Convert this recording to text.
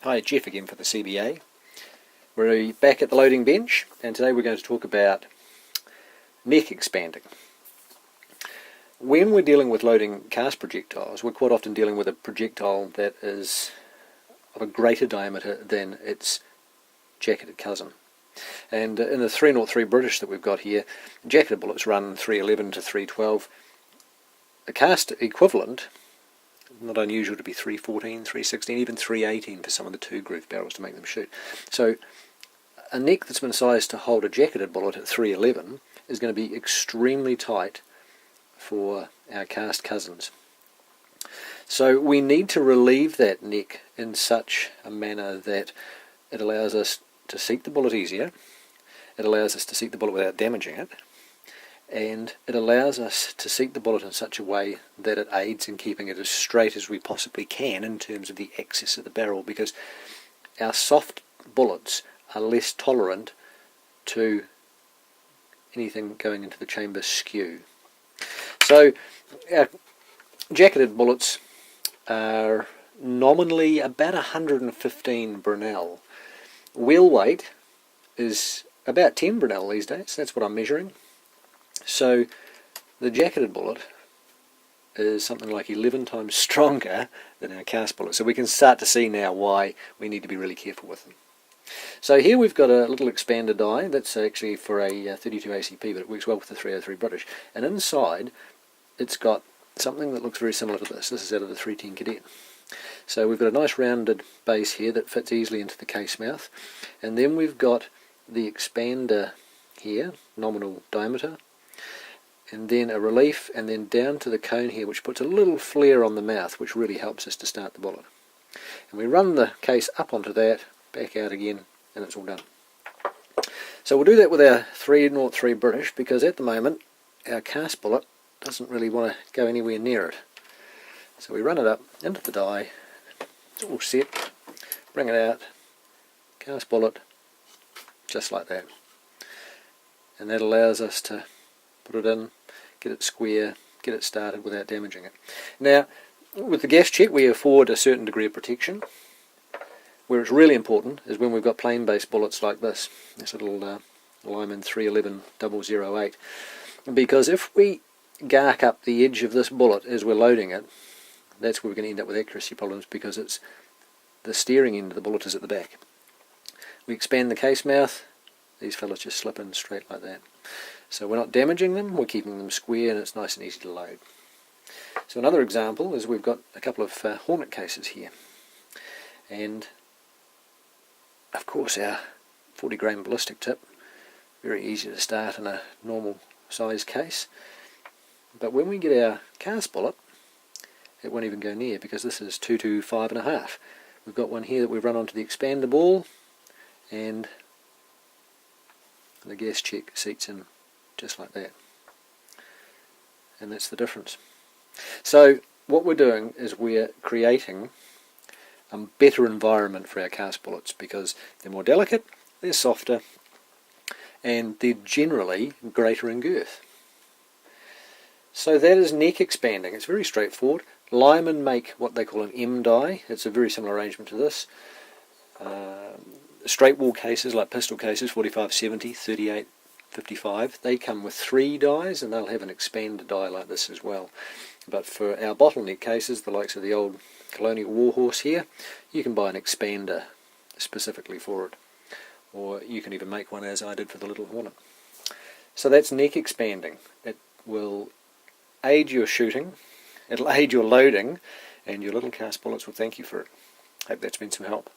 Hi, Jeff again for the CBA. We're back at the loading bench, and today we're going to talk about neck expanding. When we're dealing with loading cast projectiles, we're quite often dealing with a projectile that is of a greater diameter than its jacketed cousin. And in the 303 British that we've got here, jacketed bullets run 311 to 312. The cast equivalent, not unusual to be 314, 316, even 318 for some of the 2-groove barrels to make them shoot. So a neck that's been sized to hold a jacketed bullet at 311 is going to be extremely tight for our cast cousins. So we need to relieve that neck in such a manner that it allows us to seat the bullet easier, it allows us to seat the bullet without damaging it, and it allows us to seat the bullet in such a way that it aids in keeping it as straight as we possibly can in terms of the axis of the barrel, because our soft bullets are less tolerant to anything going into the chamber skew. So our jacketed bullets are nominally about 115 Brinell. Wheel weight is about 10 Brinell these days, that's what I'm measuring. So the jacketed bullet is something like 11 times stronger than our cast bullet. So we can start to see now why we need to be really careful with them. So here we've got a little expander die that's actually for a 32 ACP, but it works well with the 303 British. And inside it's got something that looks very similar to this. This is out of the 310 Cadet. So we've got a nice rounded base here that fits easily into the case mouth. And then we've got the expander here, nominal diameter, and then a relief, and then down to the cone here, which puts a little flare on the mouth, which really helps us to start the bullet. And we run the case up onto that, back out again, and it's all done. So we'll do that with our 303 British, because at the moment our cast bullet doesn't really want to go anywhere near it. So we run it up into the die, it's all set, bring it out, cast bullet, just like that. And that allows us to put it in, get it square, get it started without damaging it. Now, with the gas check we afford a certain degree of protection. Where it's really important is when we've got plain-based bullets like this little Lyman 311 008, because if we gark up the edge of this bullet as we're loading it, that's where we're going to end up with accuracy problems, because it's the steering end of the bullet is at the back. We expand the case mouth, these fellas just slip in straight like that. So we're not damaging them, we're keeping them square, and it's nice and easy to load. So another example is we've got a couple of Hornet cases here, and of course our 40 grain ballistic tip, very easy to start in a normal size case, but when we get our cast bullet it won't even go near, because this is 225.5. We've got one here that we've run onto the expander ball, and the gas check seats in just like that, and that's the difference. So what we're doing is we're creating a better environment for our cast bullets, because they're more delicate, they're softer, and they're generally greater in girth. So that is neck expanding. It's very straightforward. Lyman make what they call an M die. It's a very similar arrangement to this. Straight wall cases like pistol cases, 45-70, 38-55, they come with 3 dies, and they'll have an expander die like this as well. But for our bottleneck cases, the likes of the old Colonial Warhorse here, you can buy an expander specifically for it, or you can even make one as I did for the Little Hornet. So that's neck expanding. It will aid your shooting, it'll aid your loading, and your little cast bullets will thank you for it. Hope that's been some help.